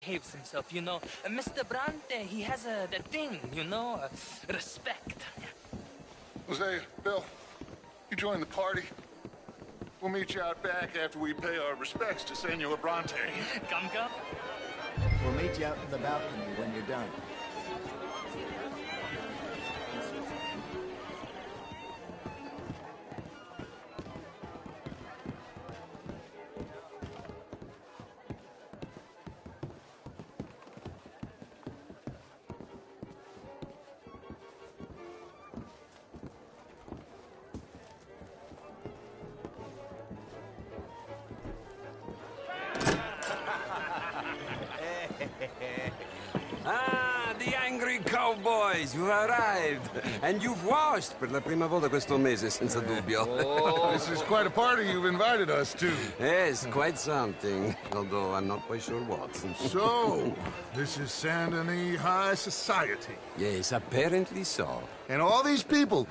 behaves himself, you know. Mr. Bronte, he has that thing, you know, respect. Jose, Bill, you join the party. We'll meet you out back after we pay our respects to Senor Bronte. Come. We'll meet you out in the balcony when you're done. Ah, the angry cowboys, you've arrived. And you've washed per la prima volta questo mese, senza dubbio. This is quite a party you've invited us to. Yes, quite something. Although I'm not quite sure what. So, this is Saint Denis High Society. Yes, apparently so. And all these people,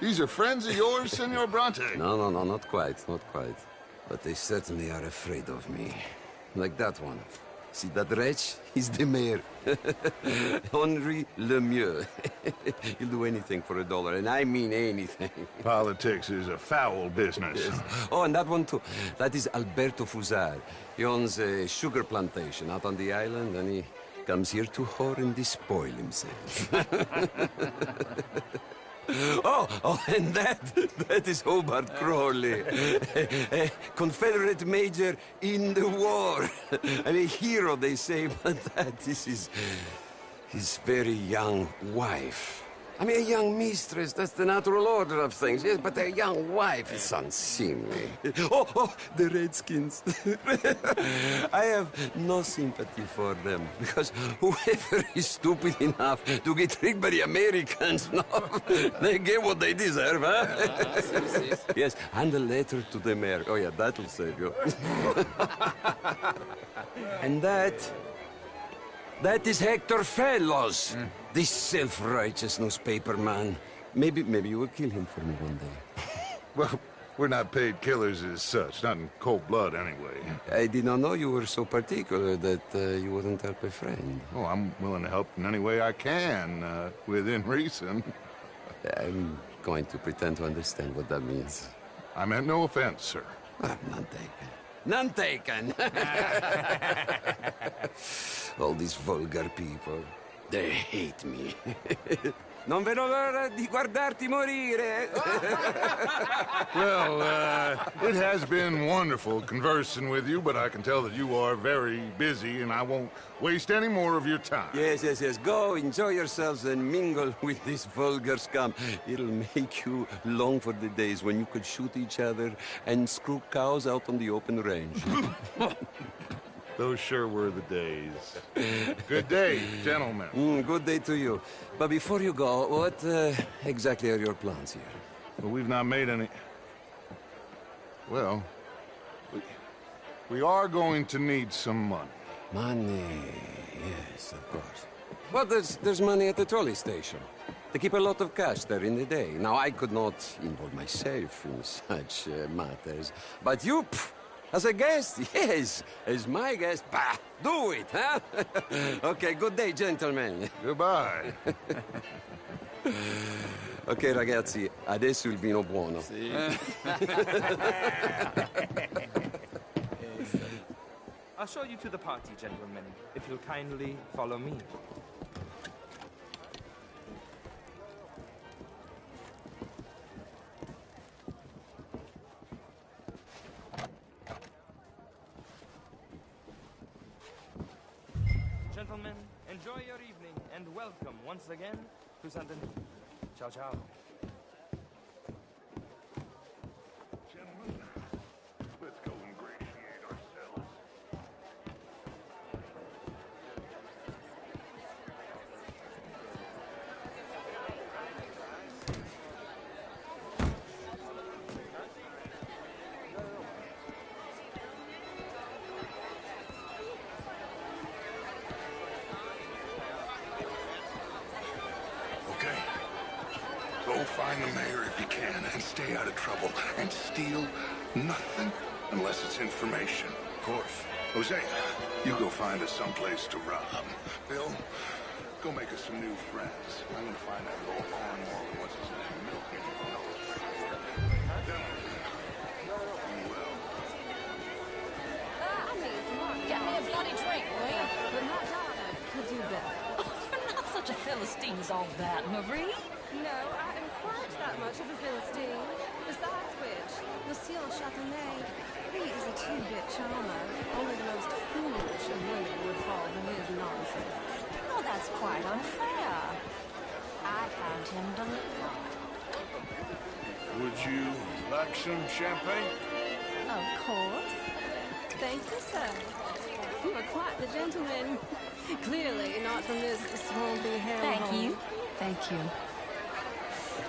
these are friends of yours, Senor Bronte? No, not quite. But they certainly are afraid of me. Like that one. See that wretch? He's the mayor. Henri Lemieux. He'll do anything for $1, and I mean anything. Politics is a foul business. Yes. Oh, and that one too. That is Alberto Fusar. He owns a sugar plantation out on the island, and he comes here to whore and despoil himself. Oh, and that is Hobart Crawley, a Confederate major in the war, and a hero, they say, but that is his very young wife. I mean, a young mistress, that's the natural order of things, yes, but a young wife is unseemly. Oh, the Redskins. I have no sympathy for them, because whoever is stupid enough to get tricked by the Americans, no, they get what they deserve, huh? Yes, and a letter to the mayor. Oh, yeah, that'll save you. And that is Hector Fellows. This self-righteous newspaper man. Maybe you will kill him for me one day. Well, we're not paid killers as such, not in cold blood anyway. I did not know you were so particular that you wouldn't help a friend. Oh, I'm willing to help in any way I can, within reason. I'm going to pretend to understand what that means. I meant no offense, sir. None taken. None taken! All these vulgar people. They hate me. Non vedo l'ora di guardarti morire. Well, it has been wonderful conversing with you, but I can tell that you are very busy, and I won't waste any more of your time. Yes. Go, enjoy yourselves, and mingle with this vulgar scum. It'll make you long for the days when you could shoot each other and screw cows out on the open range. Those sure were the days. Good day, gentlemen. Good day to you. But before you go, what exactly are your plans here? Well, we've not made any... Well, we are going to need some money. Money, yes, of course. But there's money at the trolley station. They keep a lot of cash there in the day. Now, I could not involve myself in such matters. But you... As a guest? Yes. As my guest? Bah, do it, huh? Okay, good day, gentlemen. Goodbye. Ok, ragazzi, adesso il vino buono. Sì. I'll show you to the party, gentlemen, if you'll kindly follow me. Gentlemen, enjoy your evening, and welcome once again to Saint Denis. Ciao, ciao. Gentlemen, let's go ingratiate ourselves. Okay. Go find the mayor if you can, and stay out of trouble. And steal nothing unless it's information. Of course. Jose, You go find us someplace to rob. Bill, go make us some new friends. I'm gonna find that Lord Cornwall and what's his name? Milton. Get me a bloody drink, will you? But not darling. Could do better. Oh, you're not such a Philistine as all that, Marie. No, I am quite that much of a Philistine. Besides which, Monsieur Châtenay, he is a two-bit charmer. Only the most foolish of women would fall for his nonsense. Oh, that's quite unfair. I found him delightful. Would you like some champagne? Of course. Thank you, sir. You are quite the gentleman. Clearly not from this swampy hellhole. Thank you. Thank you.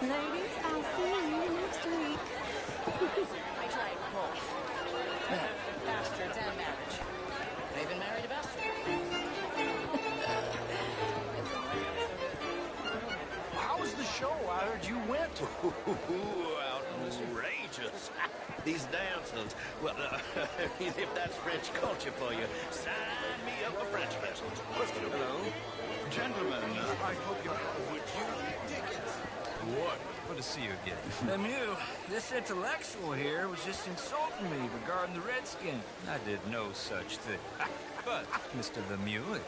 Ladies, I'll see you next week. I tried both. Bastards and marriage. They've been married a bastard. How was the show? I heard you went. Outrageous. These dancers. Well, if that's French culture for you, sign me up for French lessons. Hello? Gentlemen, I hope you would you like tickets? What? Good to see you again. Lemieux, this intellectual here was just insulting me regarding the Redskin. I did no such thing. But, Mr. Lemieux,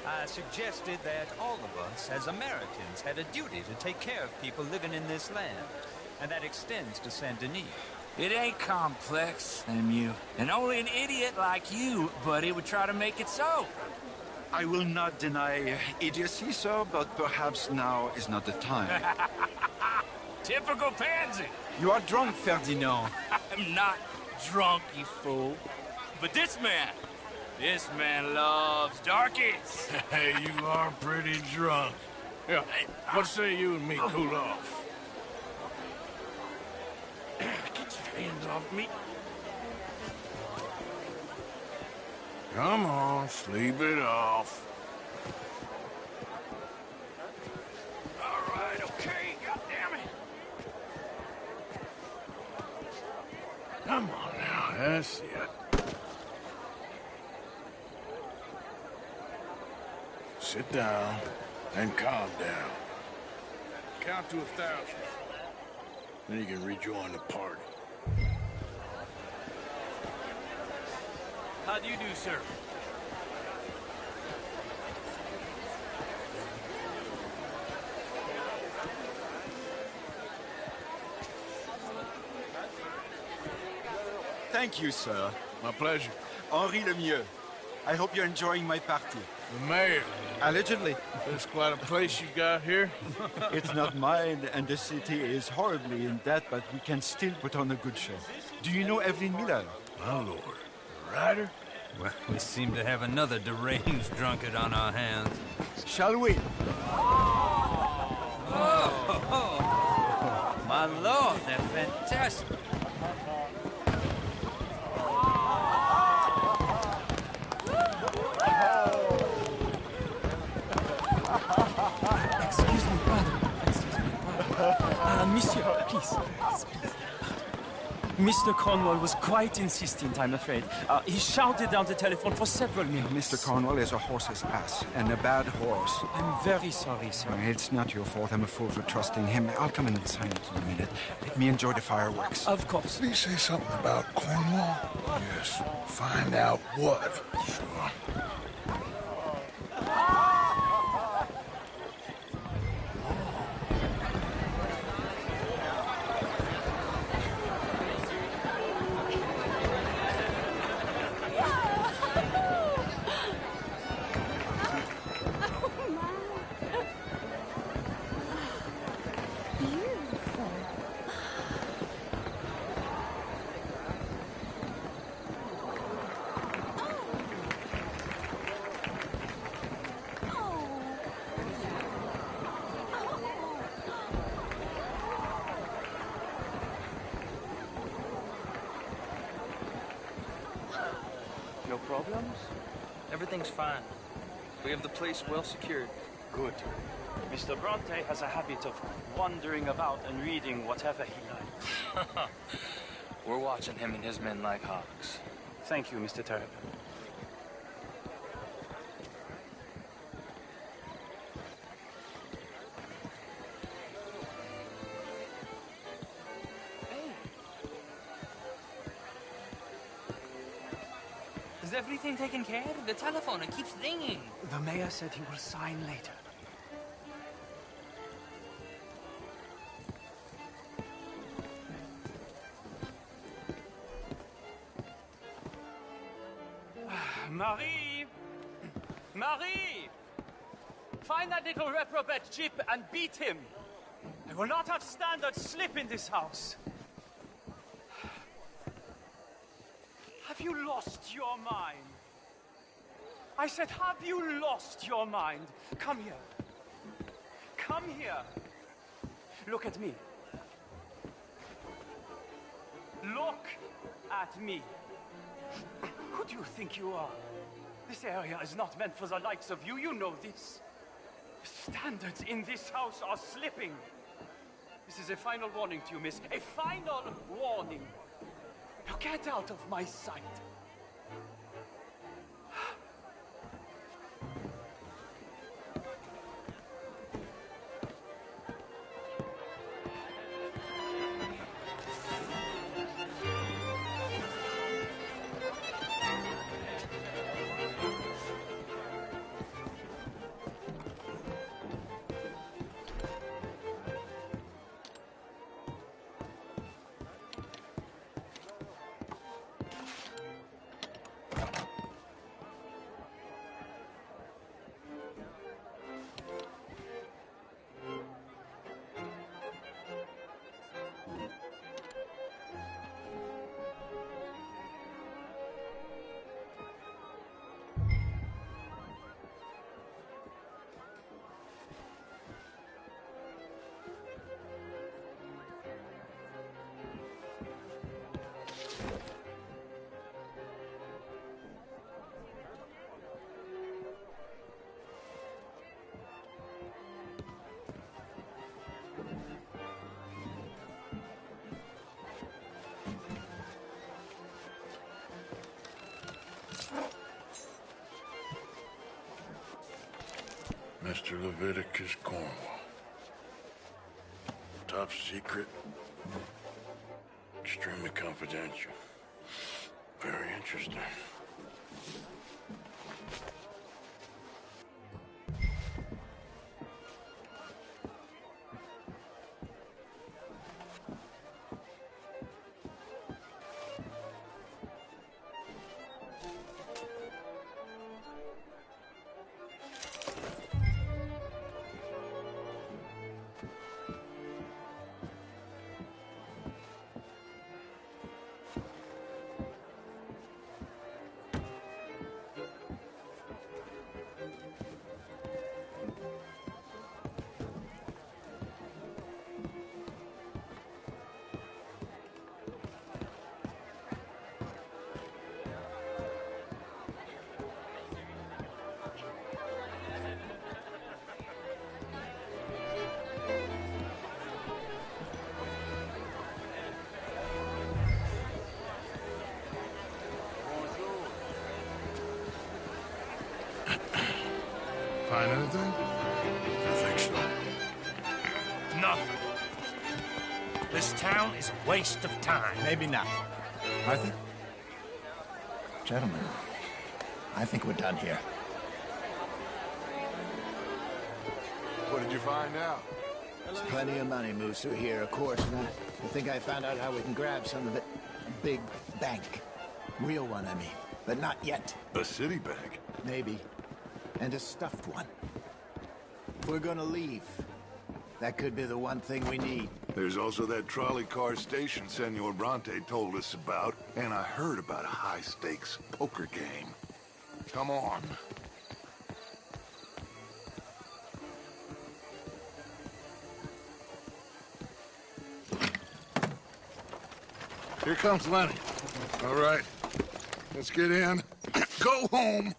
I suggested that all of us, as Americans, had a duty to take care of people living in this land. And that extends to Saint-Denis. It ain't complex, Lemieux. And only an idiot like you, buddy, would try to make it so. I will not deny idiocy, sir, but perhaps now is not the time. Typical pansy. You are drunk, Ferdinand. I'm not drunk, you fool. But this man loves darkies. Hey, you are pretty drunk. Yeah, what say you and me cool off? Get your hands off me. Come on, sleep it off. All right, okay, goddammit. Come on now, that's it. Sit down and calm down. Count to 1,000. Then you can rejoin the party. How do you do, sir? Thank you, sir. My pleasure. Henri Lemieux. I hope you're enjoying my party. The mayor. Allegedly. That's quite a place you got here. It's not mine, and the city is horribly in debt, but we can still put on a good show. Do you know Evelyn Miller? My lord. A writer? Well, we seem to have another deranged drunkard on our hands. Shall we? Oh, my lord, they're fantastic. Excuse me, brother. Monsieur, please. Mr. Cornwall was quite insistent, I'm afraid. He shouted down the telephone for several minutes. Mr. Cornwall is a horse's ass, and a bad horse. I'm very sorry, sir. It's not your fault. I'm a fool for trusting him. I'll come in and sign it in a minute. Let me enjoy the fireworks. Of course. Did he say something about Cornwall? Yes. Find out what. Sure. No problems? Everything's fine. We have the place well secured. Good. Mr. Bronte has a habit of wandering about and reading whatever he likes. We're watching him and his men like hawks. Thank you, Mr. Terrapin. everything taken care of? The telephone, it keeps ringing. The mayor said he will sign later. Marie! Marie! Find that little reprobate Chip and beat him. I will not have standard slip in this house. Have you lost your mind? I said, have you lost your mind? Come here. Come here. Look at me. Look at me. Who do you think you are? This area is not meant for the likes of you. You know this. The standards in this house are slipping. This is a final warning to you, miss. A final warning. Now get out of my sight. Mr. Leviticus Cornwall. Top secret. Extremely confidential. Very interesting. Find anything? I think so. Nothing. This town is a waste of time. Maybe not. Arthur? Gentlemen, I think we're done here. What did you find out? There's plenty of money moves through here, of course, and I think I found out how we can grab some of it. A big bank. Real one, I mean. But not yet. A city bank? Maybe. And a stuffed one. If we're gonna leave, that could be the one thing we need. There's also that trolley car station Senor Bronte told us about, and I heard about a high-stakes poker game. Come on. Here comes Lenny. All right, let's get in. Go home.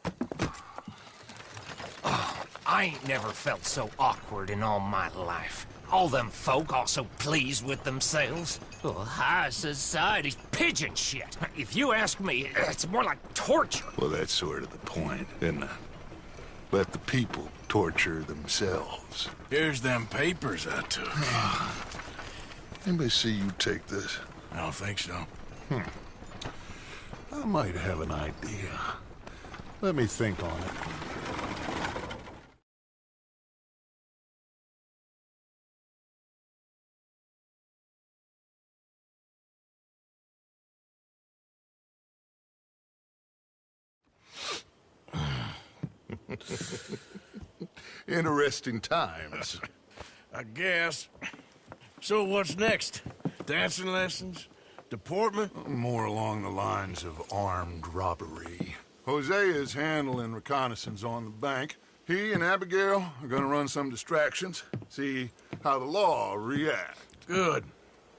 I ain't never felt so awkward in all my life. All them folk all so pleased with themselves. Oh, high society's pigeon shit. If you ask me, it's more like torture. Well, that's sort of the point, isn't it? Let the people torture themselves. Here's them papers I took. Anybody see you take this? I don't think so. I might have an idea. Let me think on it. Interesting times. I guess. So what's next? Dancing lessons? Deportment? More along the lines of armed robbery. Jose is handling reconnaissance on the bank. He and Abigail are gonna run some distractions, see how the law reacts. Good.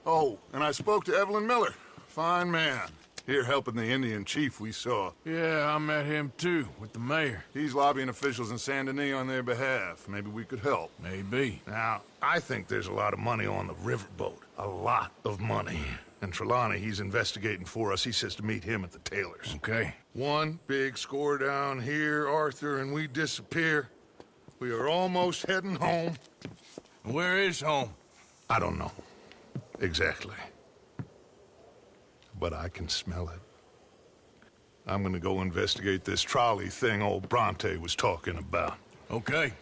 Oh, and I spoke to Evelyn Miller. Fine man. Here helping the Indian chief we saw. Yeah, I met him too, with the mayor. He's lobbying officials in Saint Denis on their behalf. Maybe we could help. Maybe. Now, I think there's a lot of money on the riverboat. A lot of money. And Trelawney, he's investigating for us. He says to meet him at the Taylor's. Okay. One big score down here, Arthur, and we disappear. We are almost heading home. Where is home? I don't know. Exactly. But I can smell it. I'm gonna go investigate this trolley thing old Bronte was talking about. Okay.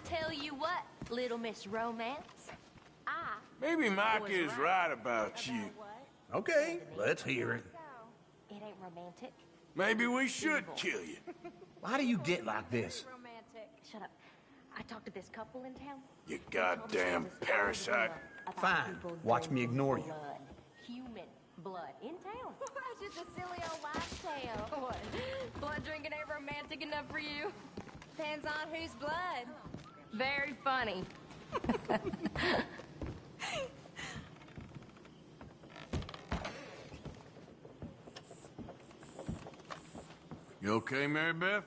Tell you what, little Miss Romance, Maybe Mike is right about you. Okay, let's hear it. it ain't romantic. Maybe we should kill you. Why do you get like this? Romantic. Shut up. I talked to this couple in town. You goddamn parasite. Fine. Watch me ignore you. Blood. Human blood. In town. Just a silly old wives' tale. What? Blood drinking ain't romantic enough for you? Depends on whose blood. Very funny. You okay, Mary Beth?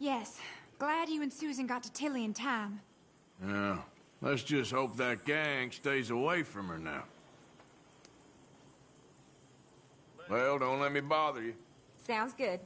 Yes. Glad you and Susan got to Tilly in time. Yeah. Let's just hope that gang stays away from her now. Well, don't let me bother you. Sounds good.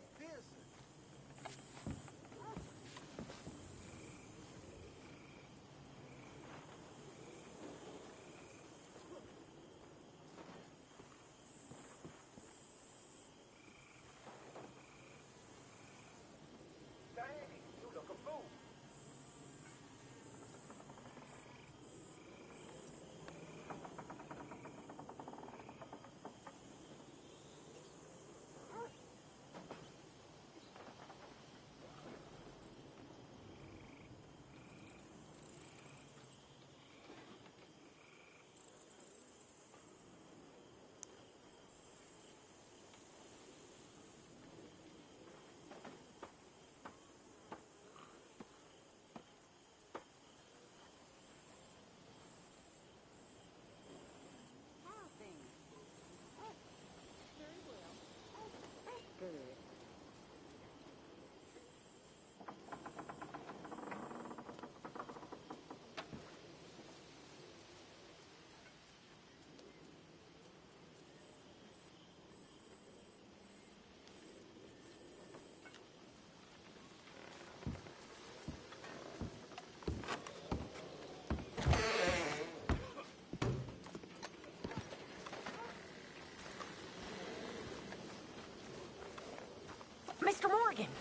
bargain.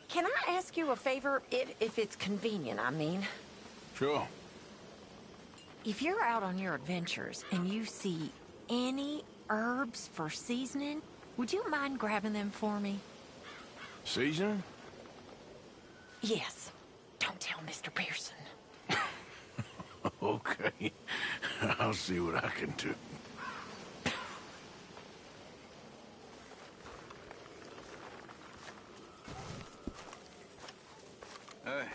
Can I ask you a favor, if it's convenient, I mean? Sure. If you're out on your adventures and you see any herbs for seasoning, would you mind grabbing them for me? Seasoning? Yes. Don't tell Mr. Pearson. Okay. I'll see what I can do. Hey.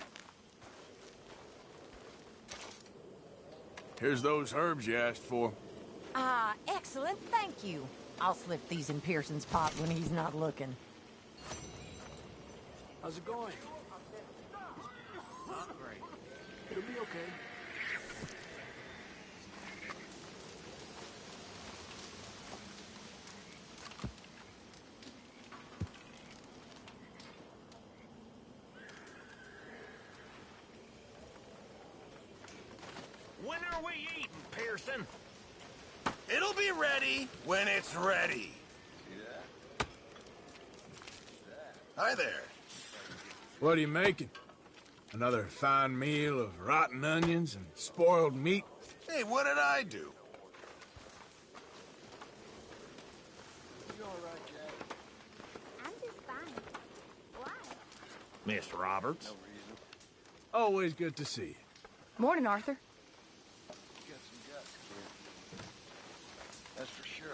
Here's those herbs you asked for. Excellent, thank you. I'll slip these in Pearson's pot when he's not looking. How's it going? Not great. It'll be okay. When are we eating, Pearson? It'll be ready when it's ready. Hi there. What are you making? Another fine meal of rotten onions and spoiled meat? Hey, what did I do? I'm just fine. Why? Miss Roberts. Always good to see you. Morning, Arthur. That's for sure.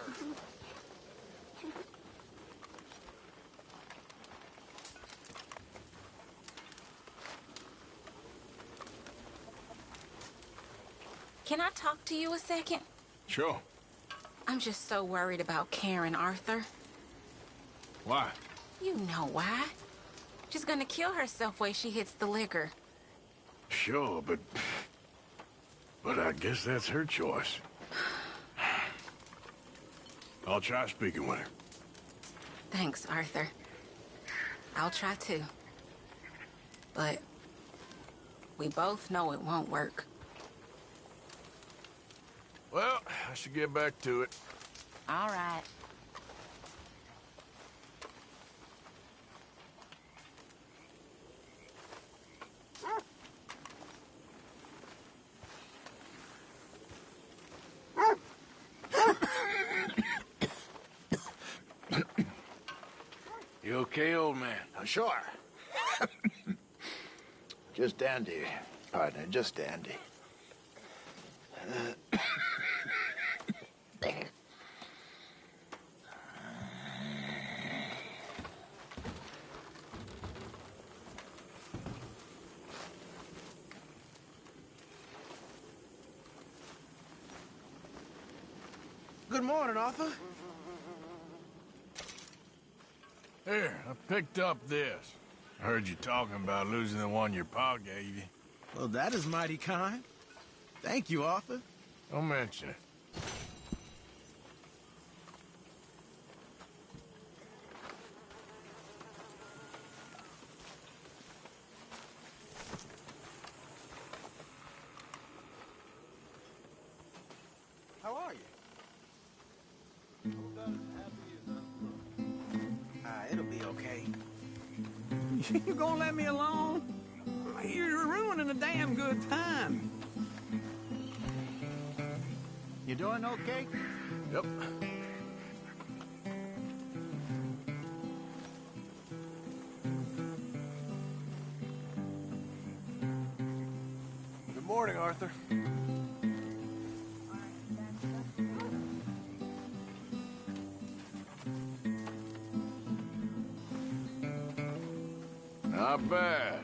Can I talk to you a second? Sure. I'm just so worried about Karen, Arthur. Why? You know why. She's gonna kill herself when she hits the liquor. Sure, but I guess that's her choice. I'll try speaking with her. Thanks, Arthur. I'll try too. But we both know it won't work. Well, I should get back to it. All right. You okay, old man? Sure. Just dandy, partner, just dandy. Good morning, Arthur. Here, I picked up this. I heard you talking about losing the one your pa gave you. Well, that is mighty kind. Thank you, Arthur. Don't mention it. How are you? It'll be okay. You gonna let me alone? You're ruining a damn good time. You doing okay? Yep. Good morning, Arthur. Not bad.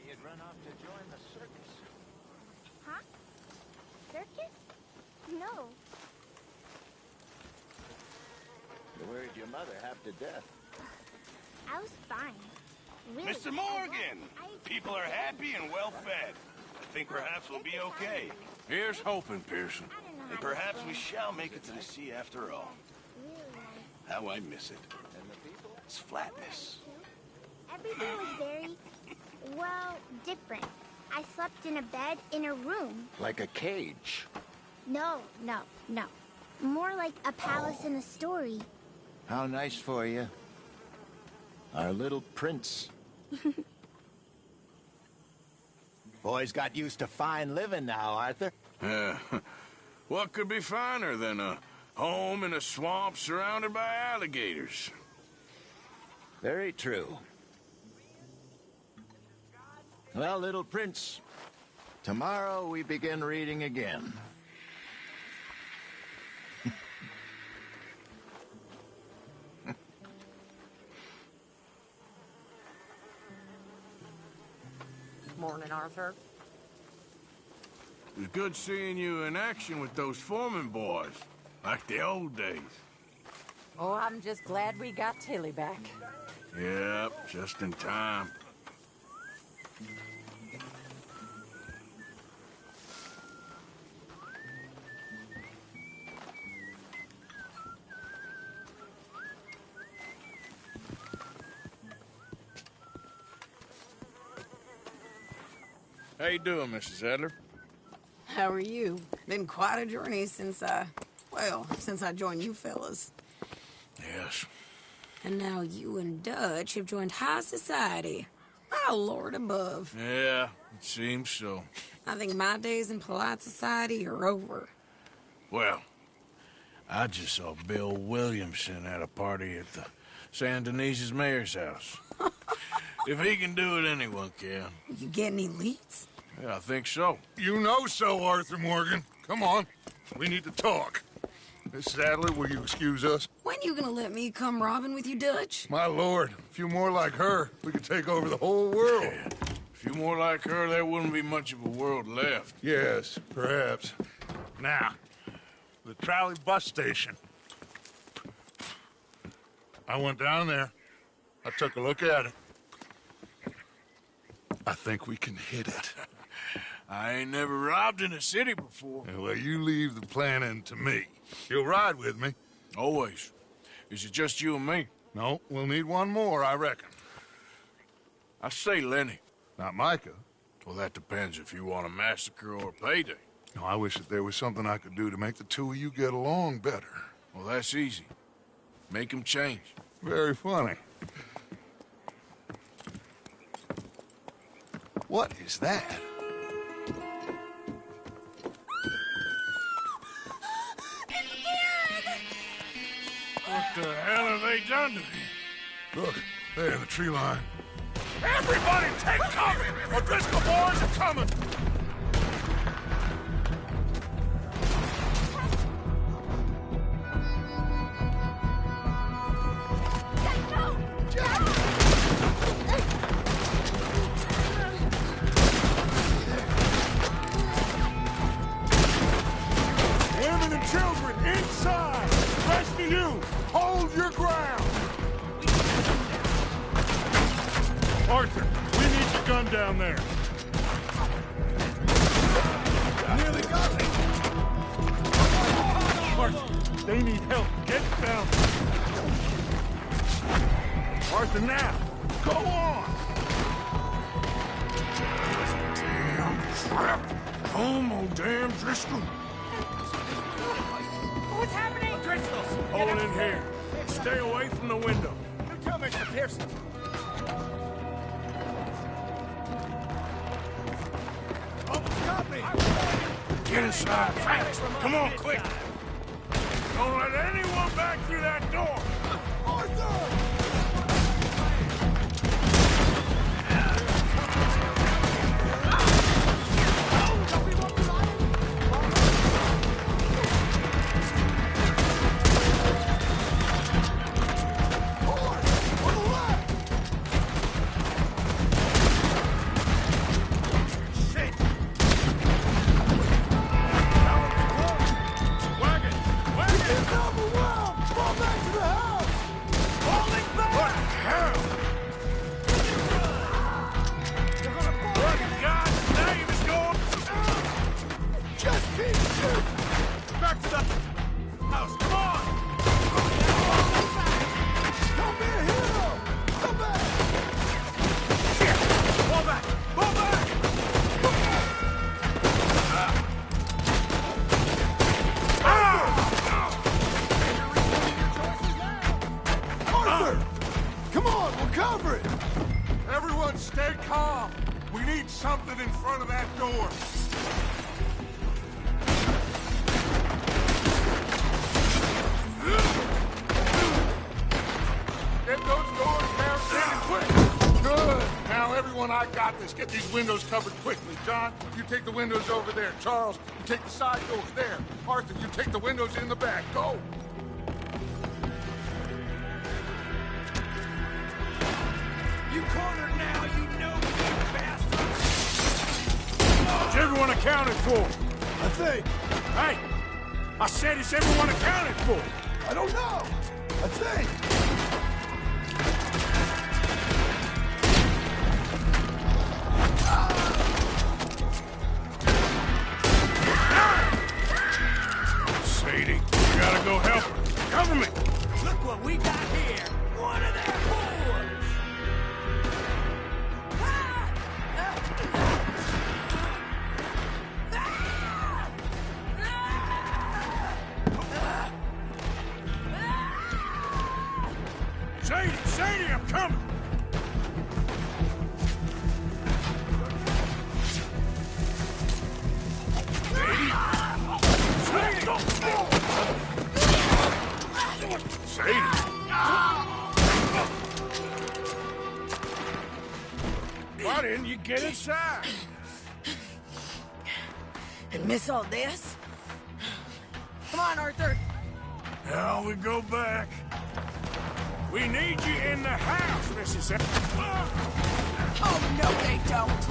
he'd run off to join the circus. Huh? Circus? No. You worried your mother half to death. I was fine. Really. Mr. Morgan! People are happy and well fed. I think perhaps we'll be okay. Here's hoping, Pearson. And perhaps we shall make it to the sea after all. How I miss it. Its flatness. Every day was very, well, different. I slept in a bed in a room. Like a cage. No. More like a palace in a story. How nice for you. Our little prince. Boy's got used to fine living now, Arthur. What could be finer than a home in a swamp surrounded by alligators? Very true. Well, little prince, tomorrow we begin reading again. Morning, Arthur. It was good seeing you in action with those foreman boys, like the old days. Oh, I'm just glad we got Tilly back. Yep, just in time. How you doing, Mrs. Adler? How are you? Been quite a journey since I joined you fellas. Yes. And now you and Dutch have joined high society. Oh, Lord above. Yeah, it seems so. I think my days in polite society are over. Well, I just saw Bill Williamson at a party at the San Denise's mayor's house. If he can do it, anyone can. You get any leads? Yeah, I think so. You know so, Arthur Morgan. Come on. We need to talk. Miss Sadler, will you excuse us? When you gonna let me come robbing with you, Dutch? My lord, a few more like her, we could take over the whole world. Yeah. A few more like her, there wouldn't be much of a world left. Yes, perhaps. Now, the trolley bus station. I went down there. I took a look at it. I think we can hit it. I ain't never robbed in a city before. Yeah, well, you leave the planning to me. You'll ride with me. Always. Is it just you and me? No, we'll need one more, I reckon. I say Lenny. Not Micah. Well, that depends if you want a massacre or a payday. No, I wish that there was something I could do to make the two of you get along better. Well, that's easy. Make them change. Very funny. What is that? What the hell have they done to me? Look, there in the tree line. Everybody take cover! O'Driscoll boys are coming! Women and children inside! Rest of you, hold your ground! Arthur, we need your gun down there. Nearly got me. Arthur, they need help. Get down. Arthur, now. Go on. Damn crap. Home, oh damn Driscoll. What's happening? Driscoll's! Hold in here. Stay away from the window. You tell Mr. Pearson. Got me. Get inside fast. Come on, quick. Don't let anyone back through that door. stay calm. We need something in front of that door. Get those doors barricaded quick. Good. Now, everyone, I got this. Get these windows covered quickly. John, you take the windows over there. Charles, you take the side doors there. Arthur, you take the windows in the back. Go. You cornered now, you know-good bastards! Is everyone accounted for? I think. Hey! I said, is everyone accounted for? I don't know. I think. Sadie, you gotta go help her. Cover me! Look what we got here. One of their boys. Sadie, I'm coming! Sadie! Why didn't you get inside? And miss all this? Come on, Arthur. Now we go back. We need you in the house, Mrs. Oh, no, they don't.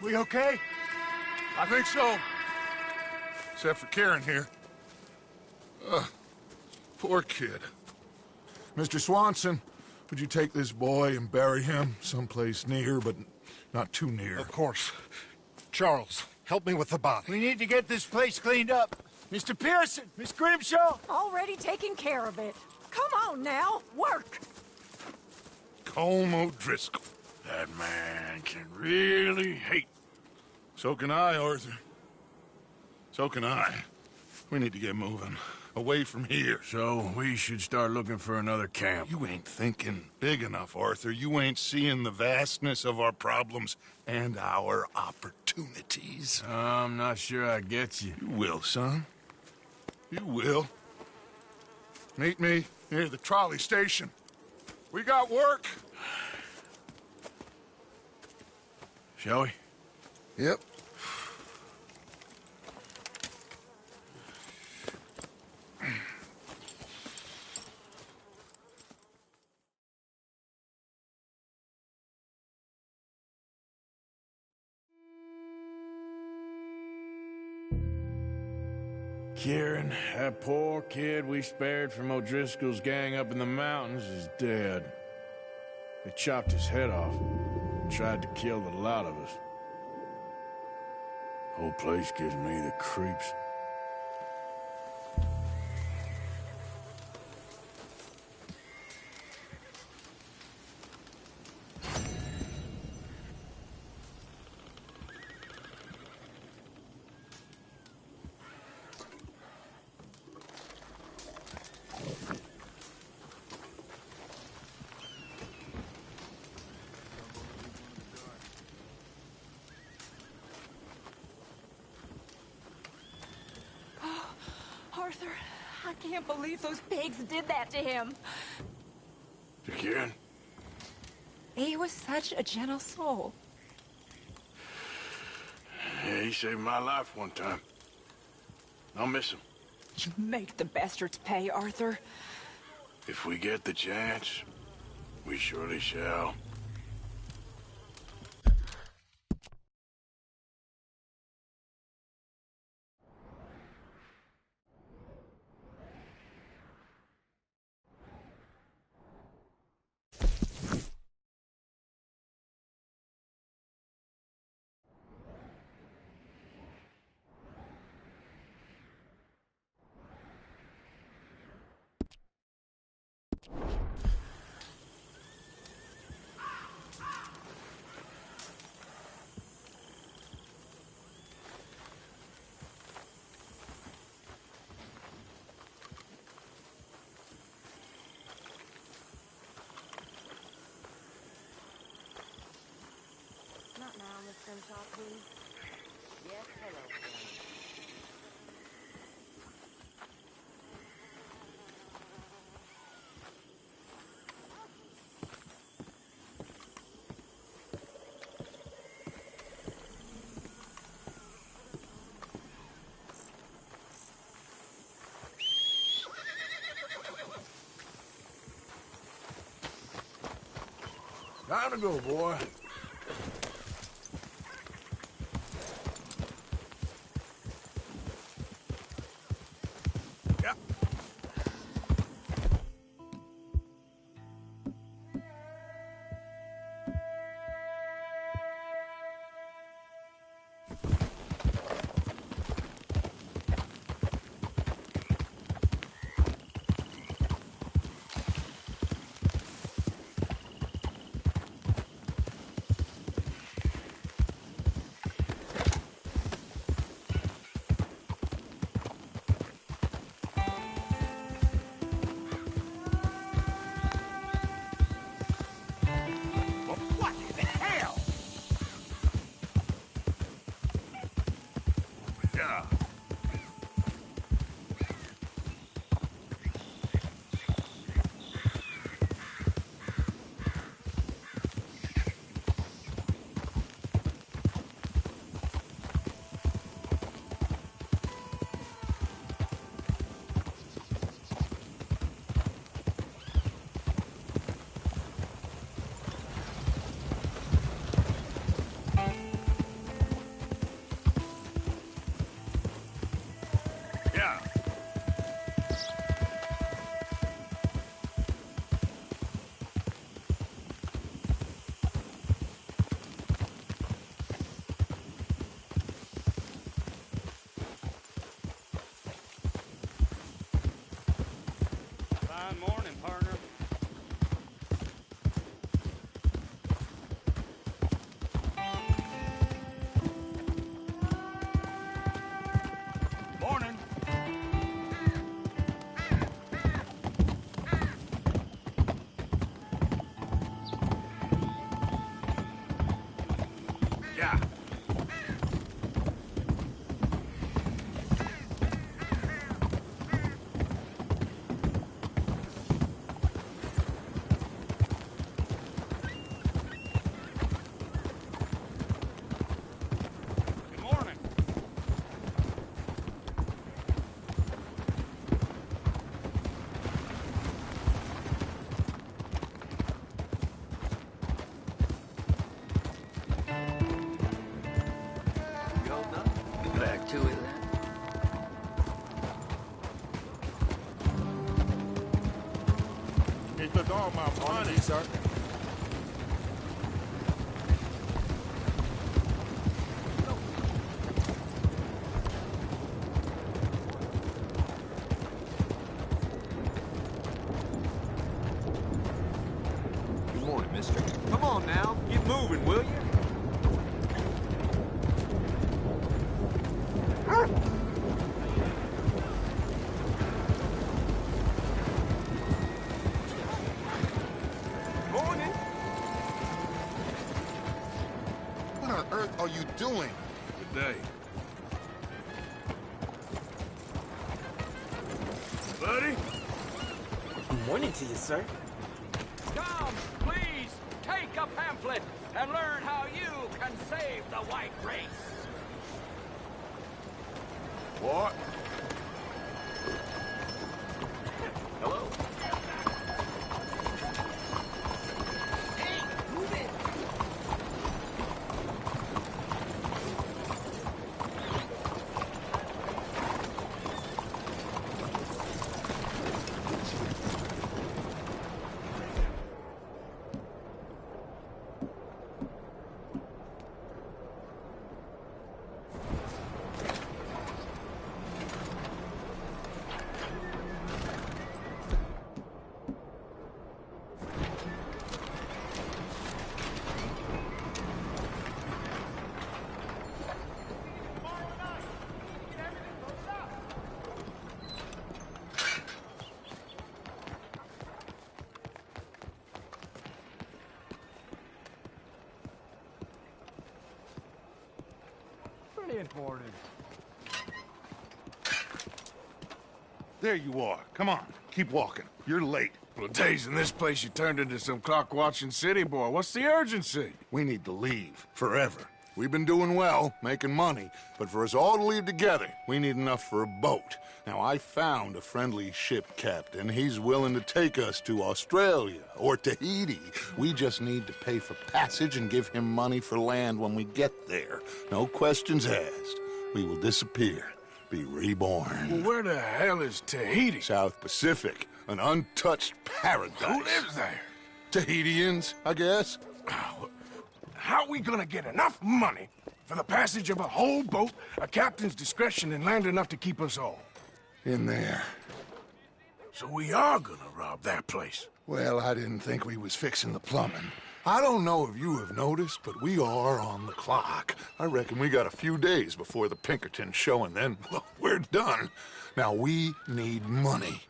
We okay? I think so. Except for Karen here. Poor kid. Mr. Swanson, would you take this boy and bury him someplace near, but not too near? Of course. Charles, help me with the body. We need to get this place cleaned up. Mr. Pearson, Miss Grimshaw. Already taking care of it. Come on now, work. Colm O'Driscoll. That man can really hate. So can I, Arthur. So can I. We need to get moving. Away from here. So we should start looking for another camp. You ain't thinking big enough, Arthur. You ain't seeing the vastness of our problems and our opportunities. I'm not sure I get you. You will, son. You will. Meet me near the trolley station. We got work. Shall we? Yep. Kieran, that poor kid we spared from O'Driscoll's gang up in the mountains is dead. They chopped his head off and tried to kill the lot of us. Whole place gives me the creeps. Arthur. I can't believe those pigs did that to him. Kieran? He was such a gentle soul. Yeah, he saved my life one time. I'll miss him. You make the bastards pay, Arthur. If we get the chance, we surely shall. Not now, Miss Crenshaw, please. Yes, hello, friend. Time to go, boy. What the hell? Yeah. Yeah. Fine morning, partner. Morning. Yeah. Good morning. You all done? Back to it then. He took all my money, sir. Good morning, mister. Come on now, get moving, will you? Morning. What on earth are you doing? Good day. morning to you, sir. Come, please, take a pamphlet and learn how you can save the white race. What? Hello. Important. There you are. Come on, keep walking. You're late. Well, days in this place, you turned into some clock-watching city boy. What's the urgency? We need to leave. Forever. We've been doing well, making money, but for us all to leave together, we need enough for a boat. Now, I found a friendly ship captain. He's willing to take us to Australia or Tahiti. We just need to pay for passage and give him money for land when we get there. No questions asked. We will disappear, be reborn. Well, where the hell is Tahiti? South Pacific, an untouched paradise. Who lives there? Tahitians, I guess. How are we gonna get enough money for the passage of a whole boat, a captain's discretion, and land enough to keep us all? In there. So we are gonna rob that place. Well, I didn't think we was fixing the plumbing. I don't know if you have noticed, but we are on the clock. I reckon we got a few days before the Pinkertons show, and then, well, we're done. Now, we need money.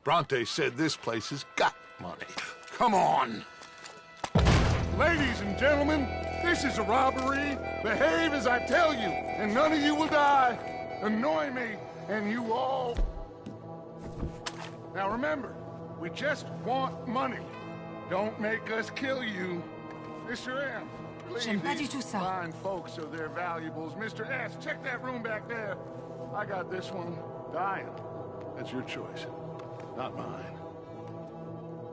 Bronte said this place has got money. Come on! Ladies and gentlemen, this is a robbery. Behave as I tell you, and none of you will die. Annoy me, and you all... Now remember, we just want money. Don't make us kill you. Mr. M, leave these fine folks or their valuables. Mr. S, check that room back there. I got this one. Diane, that's your choice, not mine.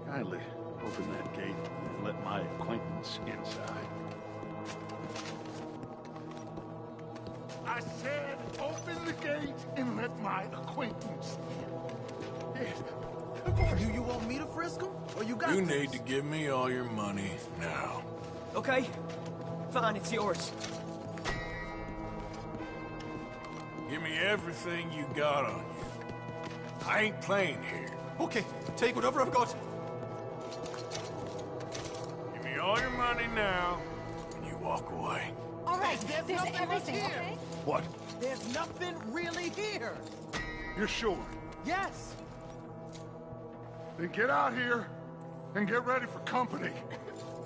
Kindly open that gate and let my acquaintance inside. I said open the gate and let my acquaintance in. Yes. You want me to frisk him? Or you got You this? need to give me all your money now. Okay. Fine, it's yours. Give me everything you got on you. I ain't playing here. Okay, take whatever I've got. Give me all your money now, and you walk away. All right, There's there's nothing everything, here. okay? What? There's nothing really here. You're sure? Yes. Then get out here and get ready for company.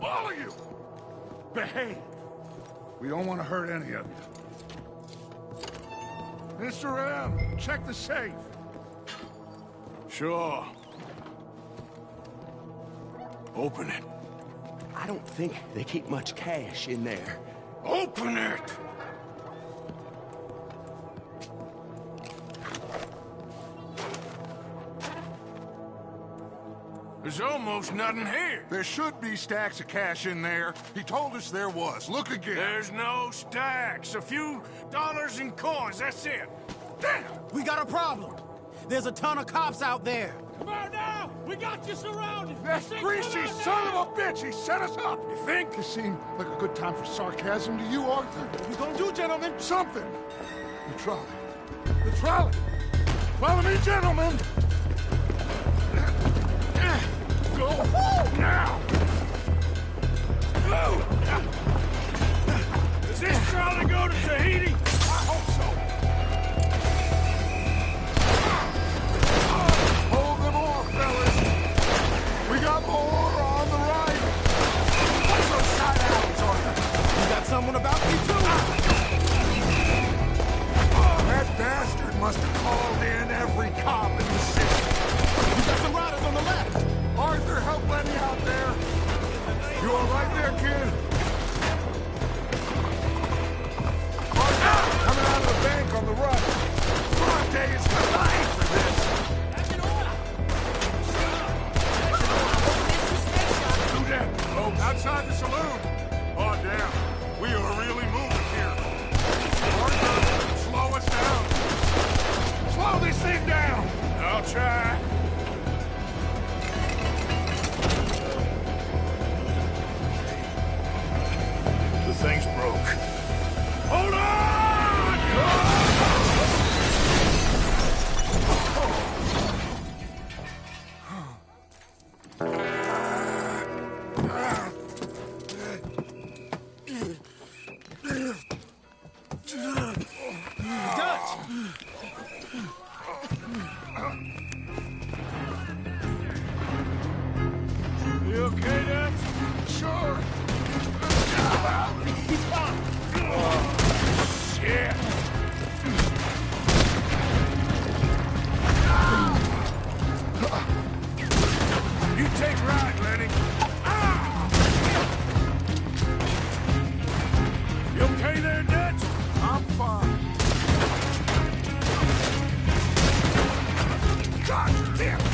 All of you! Behave. We don't want to hurt any of you. Mr. M, check the safe. Sure. Open it. I don't think they keep much cash in there. Open it! There's almost nothing here. There should be stacks of cash in there. He told us there was. Look again. There's no stacks. A few dollars in coins, that's it. Damn! We got a problem. There's a ton of cops out there. Come on now! We got you surrounded! That greasy son of a bitch! He set us up! You think? This seemed like a good time for sarcasm to you, Arthur? What we gonna do, gentlemen? Something! The trolley. The trolley! Follow me, gentlemen! Go now! Go! Does this trolley go to Tahiti? I hope so! Hold them off, fellas! We got more on the right! What's those side alleys, Arthur? You got someone about me, too? That bastard must have called in every cop in the city. You got some riders on the left. Arthur, help Lenny out there! You all right there, kid? Arthur, coming out of the bank on the right. Bronte is alive for this! Who's that? Oh, outside the saloon. Oh, damn. We are really moving here. Arthur, slow us down. Slow this thing down. I'll try. The thing's broke. Hold on! You okay, Dad? Sure. He's fine. Oh, shit. You take right, Lenny. You okay there, Dutch? I'm fine. God damn it.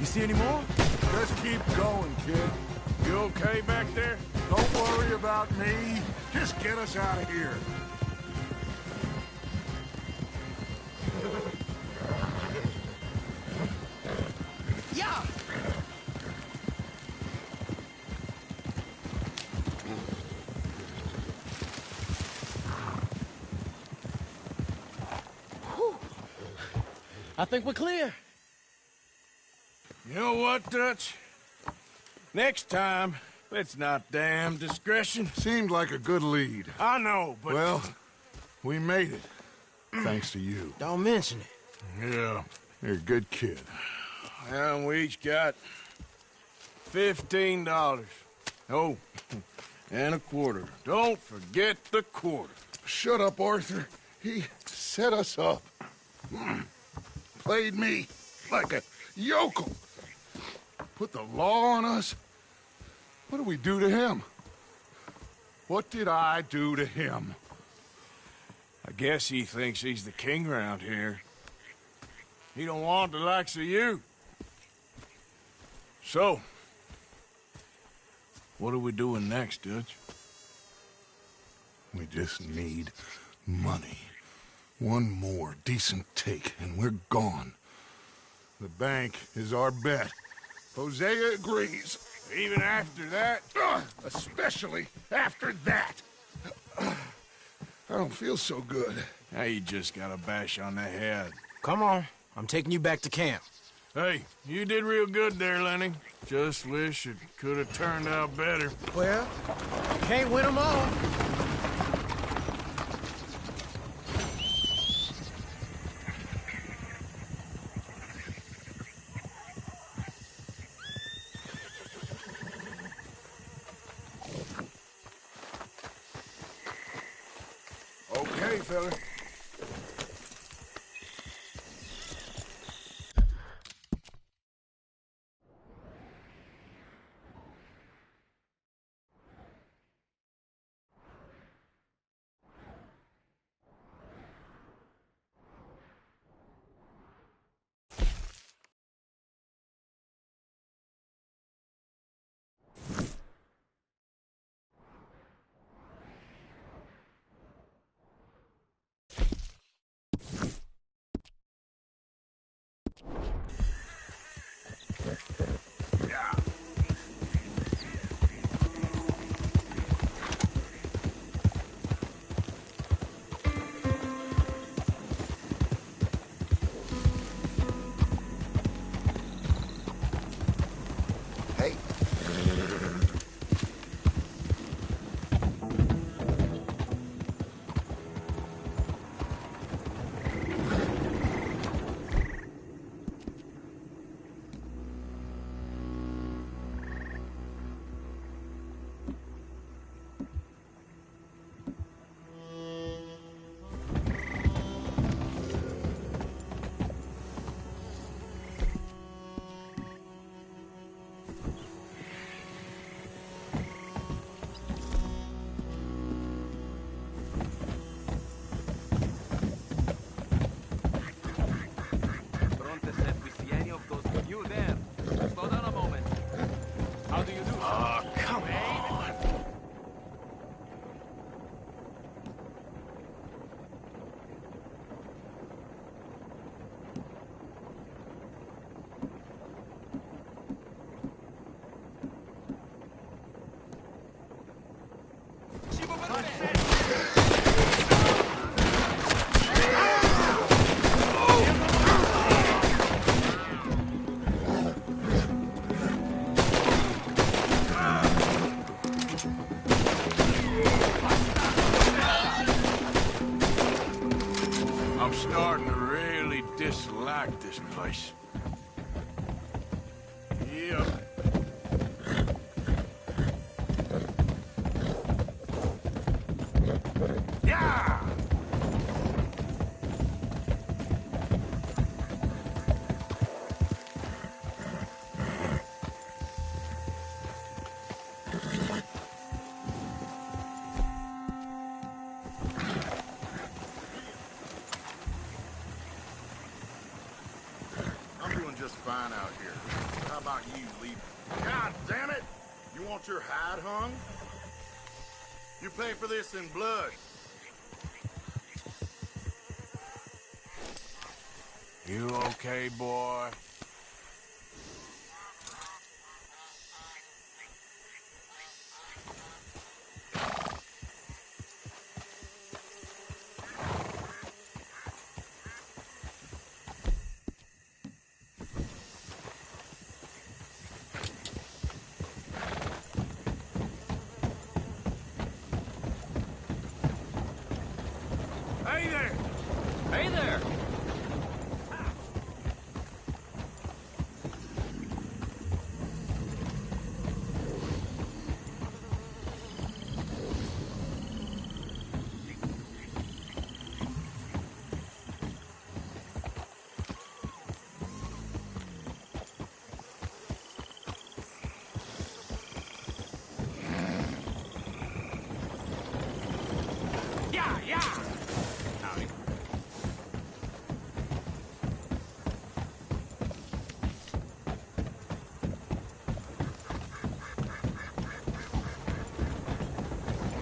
see any more? Just keep going, kid. You okay back there? Don't worry about me. Just get us out of here. Yeah! I think we're clear. You know what, Dutch? Next time, let's not damn discretion. Seemed like a good lead. I know, but... Well, we made it. Thanks to you. Don't mention it. Yeah, you're a good kid. And we each got $15. Oh, and a quarter. Don't forget the quarter. Shut up, Arthur. He set us up. Played me like a yokel. Put the law on us. What did we do to him? What did I do to him? I guess he thinks he's the king around here. He don't want the likes of you. So, what are we doing next, Dutch? We just need money. One more decent take, and we're gone. The bank is our bet. Hosea agrees. Even after that? Especially after that. I don't feel so good. Now you just got a bash on the head. Come on. I'm taking you back to camp. Hey, you did real good there, Lenny. Just wish it could have turned out better. Well, can't win them all. Okay, fella. just fine out here. How about you leave? God damn it! You want your hide hung? You pay for this in blood. You okay, boy? Hey there! Hey there! Yeah, yeah! Howdy.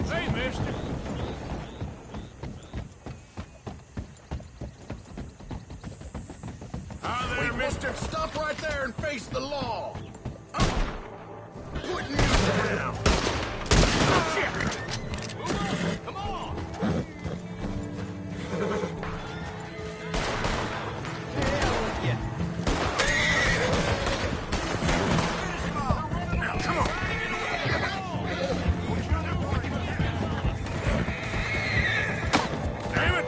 Hey, mister! Hi there, mister. Stop right there and face the law. I'm putting you down. Shit! Come on! Now, come on! Damn it!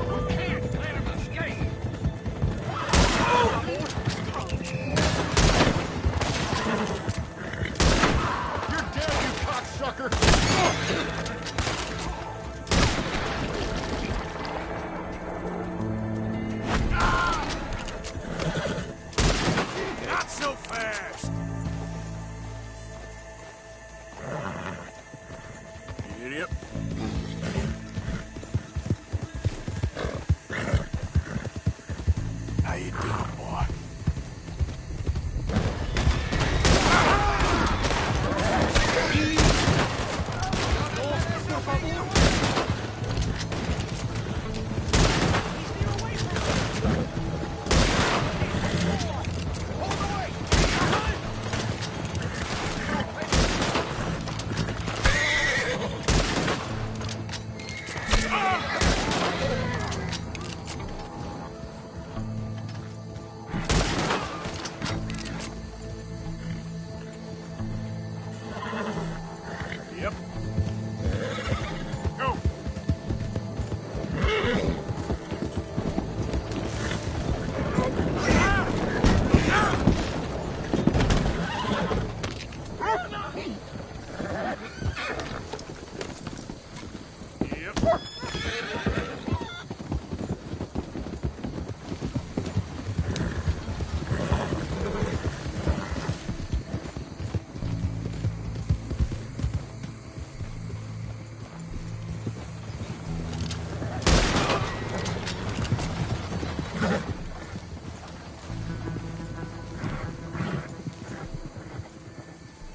We can't let him escape! You're dead, you cocksucker! Not so fast! Idiot. How you doing, boy? Yep. Go.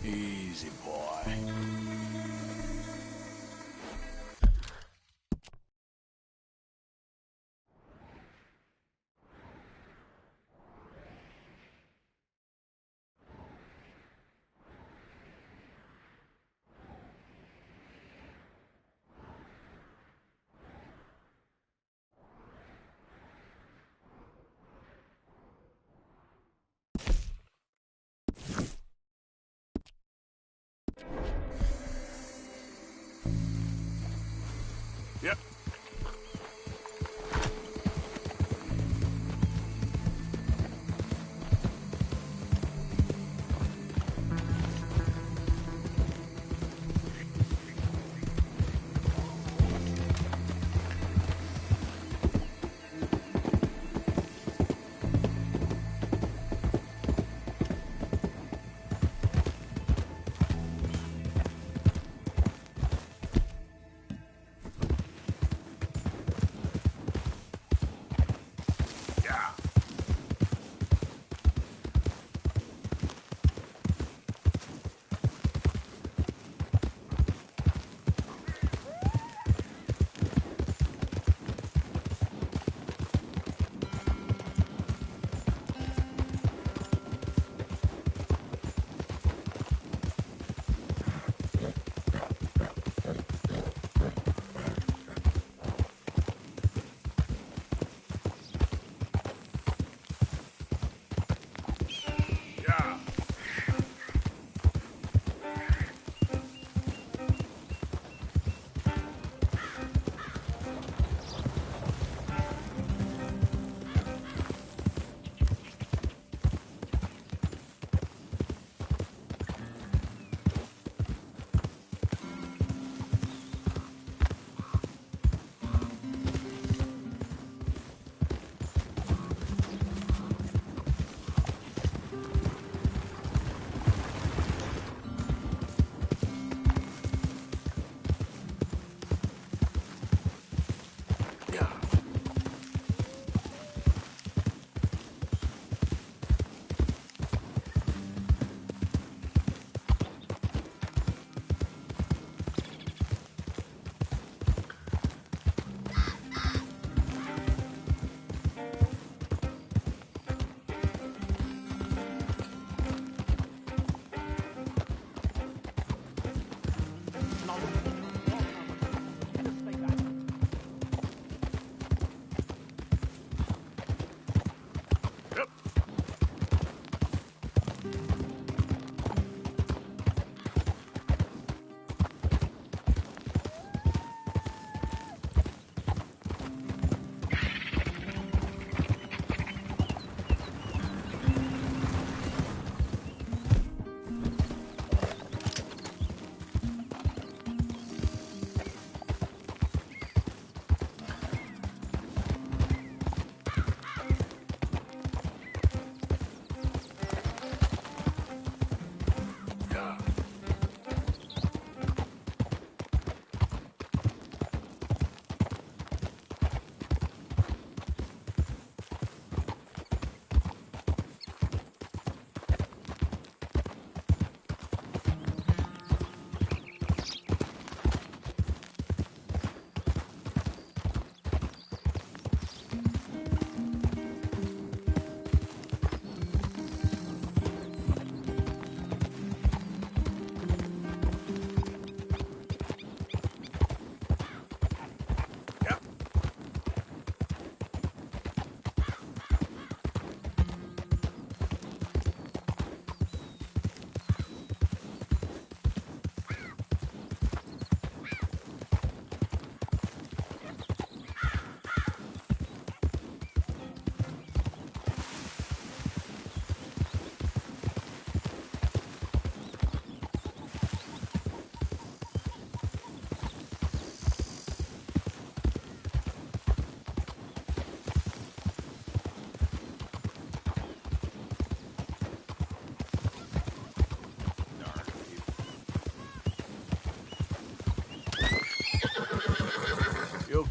Easy, boy. Yep.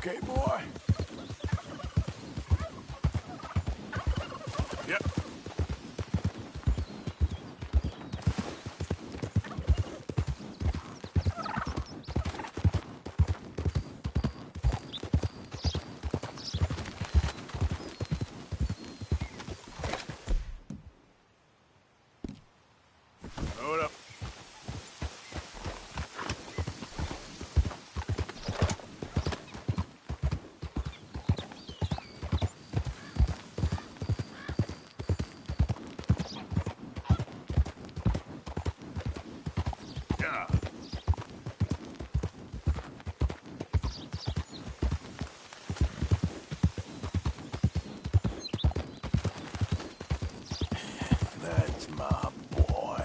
okay, boy? Yep. Hold up. Yeah. That's my boy.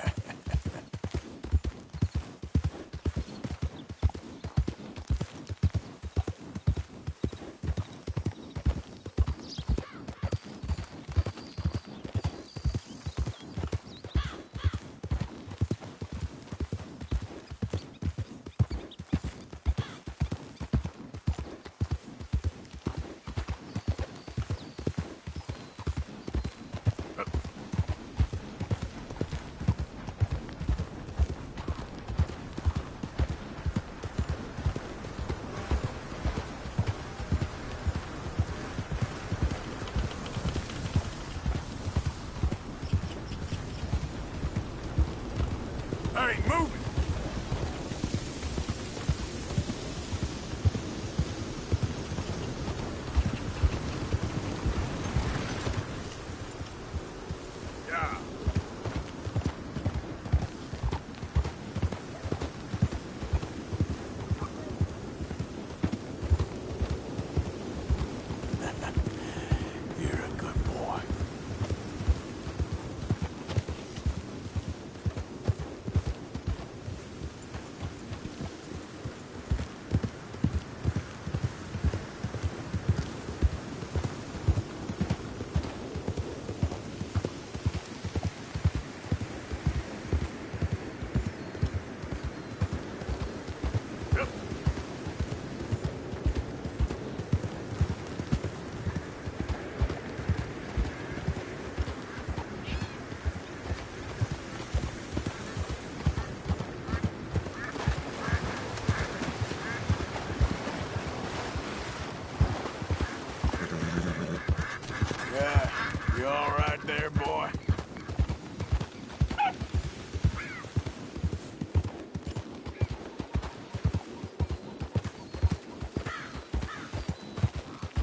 Hey, move it! Yeah. You're a good boy. Yep. Yeah, you all right there, boy?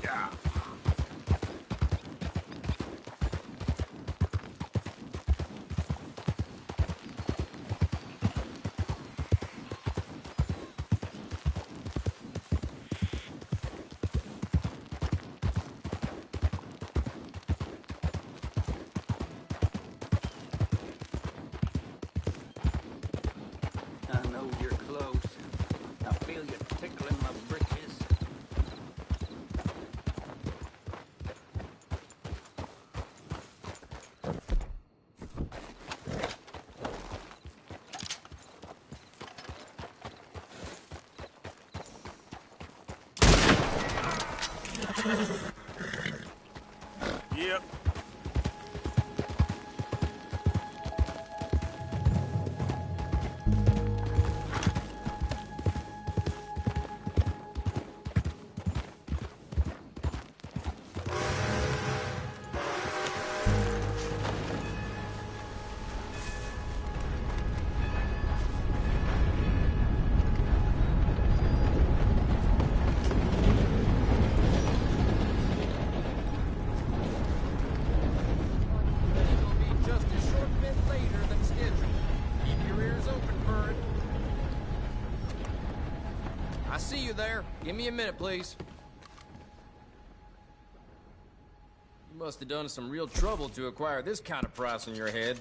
Yeah. I know you're close. I feel you tickling my britches. Yep. Just a short bit later than scheduled. Keep your ears open for it. I see you there. Give me a minute, please. You must have done us some real trouble to acquire this kind of price on your head.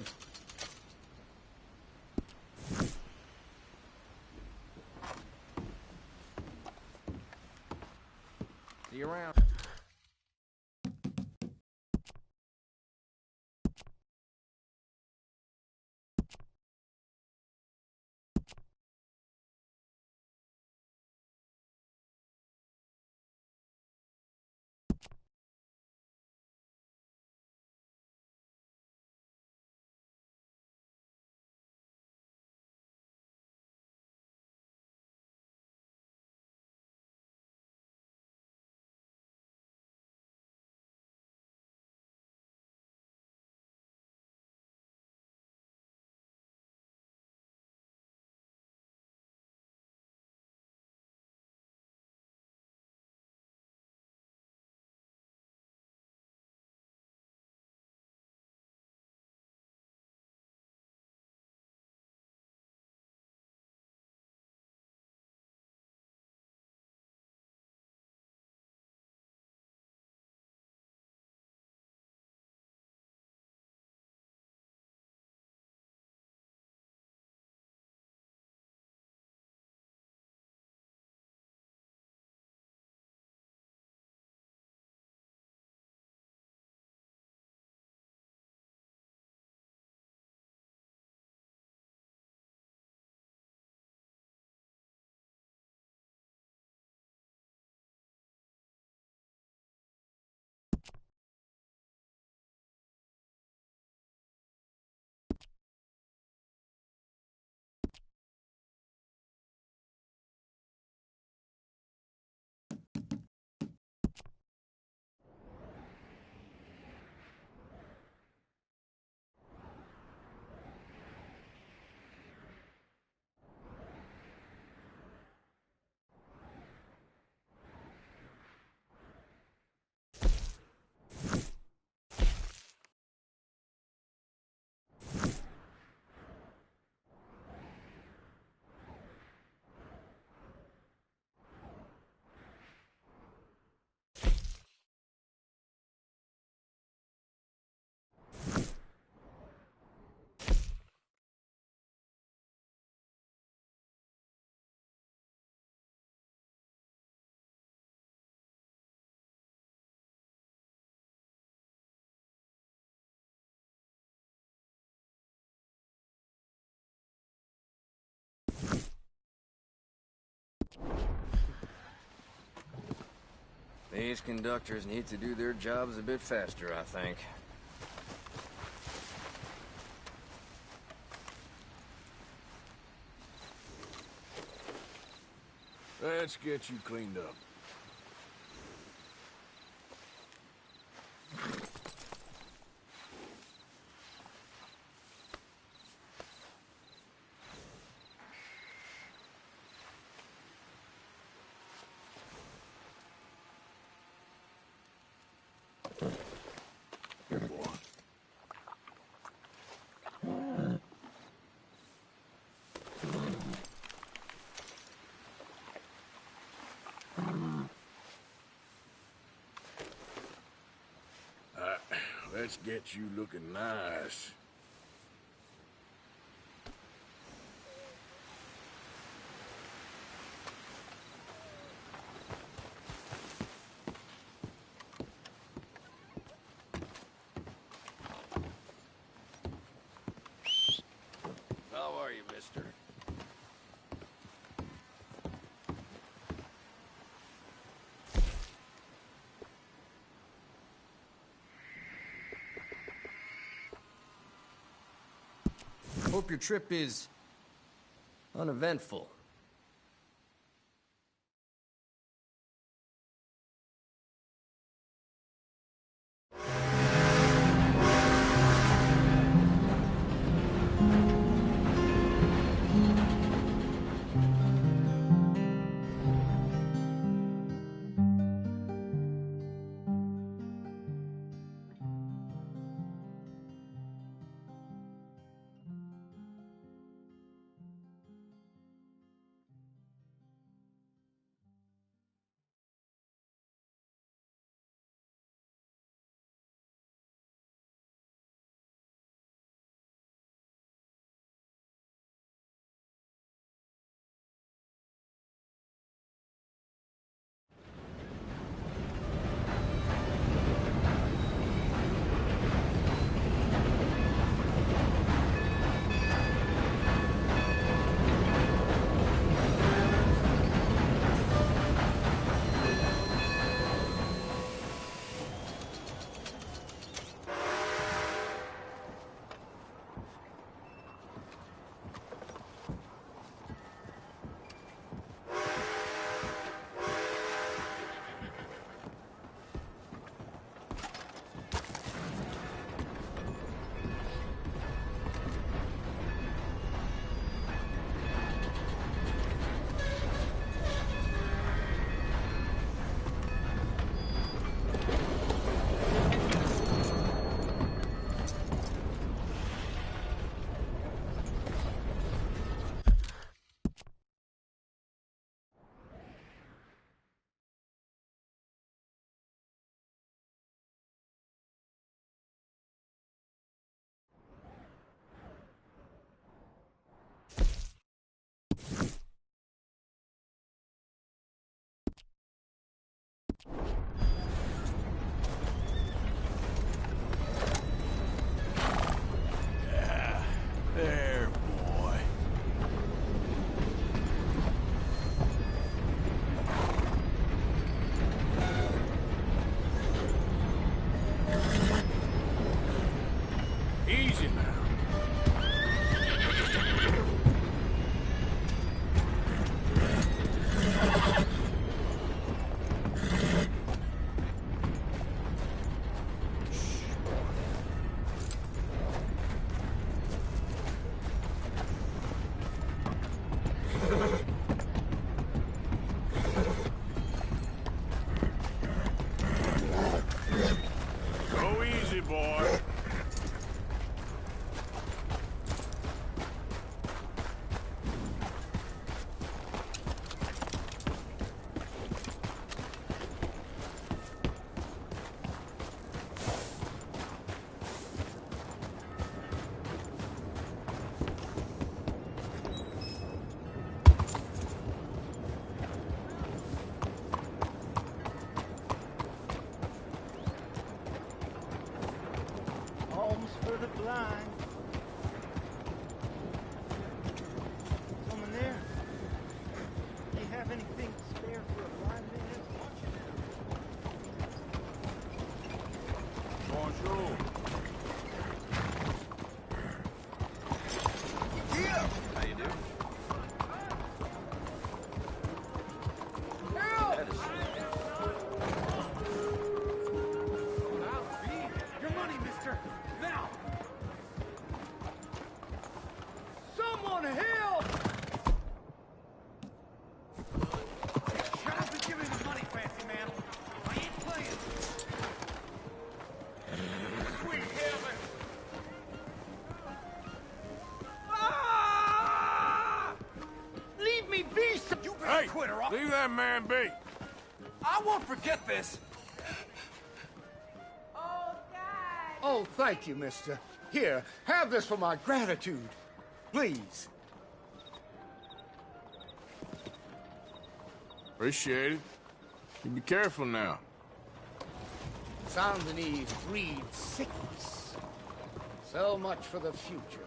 See you around. These conductors need to do their jobs a bit faster, I think. Let's get you cleaned up. Good boy. Let's get you looking nice. How are you, mister? Hope your trip is uneventful. There, boy. Easy now. Go easy, boy. Homes for the blind. Someone there? Do you have anything to spare for a blind man? on the hill! Shut up and give me the money, fancy man. I ain't playing. Sweet heaven! Ah! Leave me be, you better quit or I'll... Leave that man be. I won't forget this. Oh, thank you, mister. Here, have this for my gratitude. Please. Appreciate it. You be careful now. Saint Denis breeds sickness. So much for the future.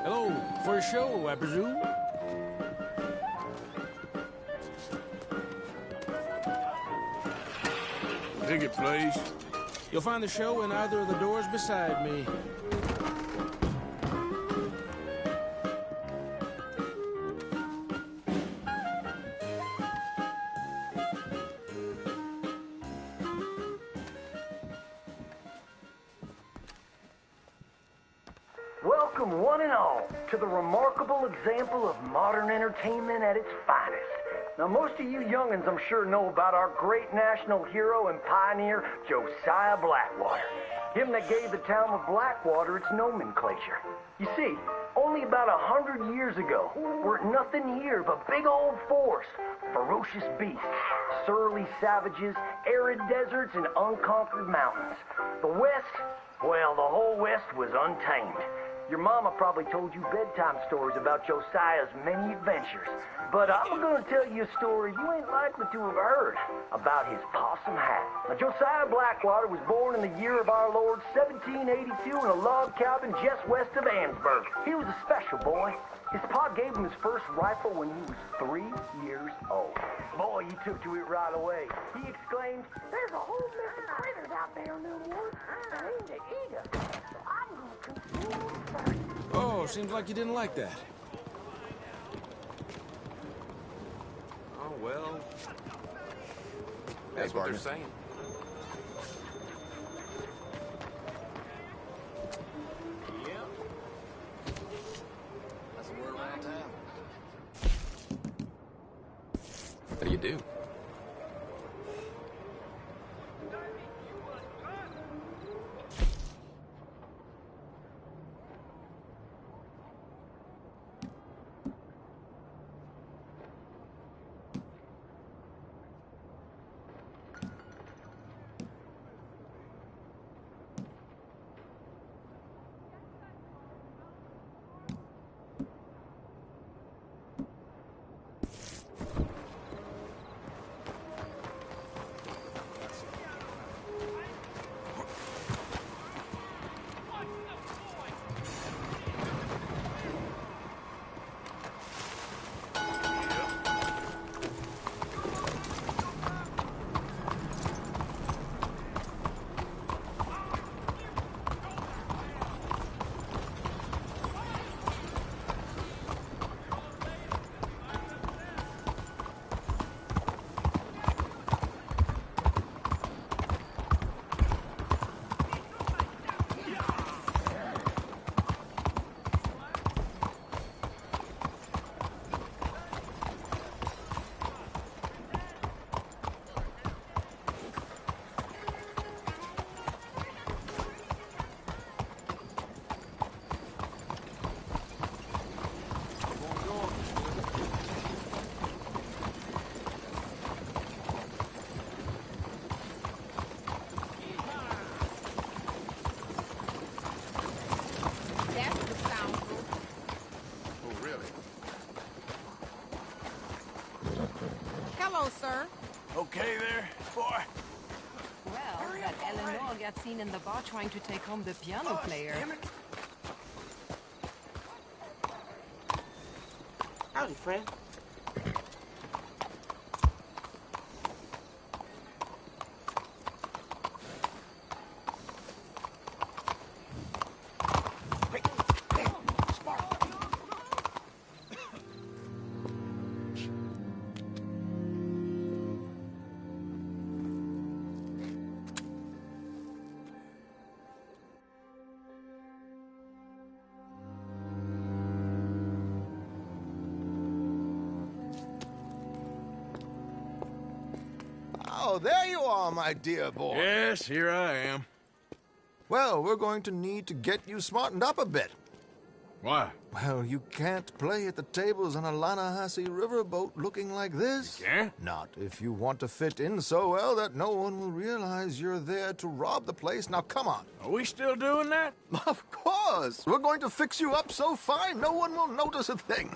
Hello, for a show, I presume? Ticket, please. You'll find the show in either of the doors beside me. Welcome, one and all, to the remarkable example of modern entertainment at its finest. Now, most of you young'uns, I'm sure, know about our great national hero and pioneer, Josiah Blackwater. Him that gave the town of Blackwater its nomenclature. You see, only about 100 years ago, weren't nothing here but big old forest, ferocious beasts, surly savages, arid deserts, and unconquered mountains. The West, well, the whole West was untamed. Your mama probably told you bedtime stories about Josiah's many adventures. But I'm gonna tell you a story you ain't likely to have heard about his possum hat. Now, Josiah Blackwater was born in the year of our Lord 1782 in a log cabin just west of Ansburg. He was a special boy. His pa gave him his first rifle when he was 3 years old. Boy, he took to it right away. He exclaimed, "There's a whole mess of critters out there in the woods. I aim to eat them. So I'm gonna consume them first." Oh, seems like you didn't like that. Oh, well. That's what they're saying. That's the word around town. How do you do? Hello, sir. Okay there, boy? Well, that Eleanor got seen in the bar trying to take home the piano player. Howdy, friend. there you are, my dear boy. Yes, here I am. Well, we're going to need to get you smartened up a bit. Why? Well, you can't play at the tables on a Lannahechee riverboat looking like this. You can't? Not if you want to fit in so well that no one will realize you're there to rob the place. Now, come on. Are we still doing that? Of course. We're going to fix you up so fine no one will notice a thing.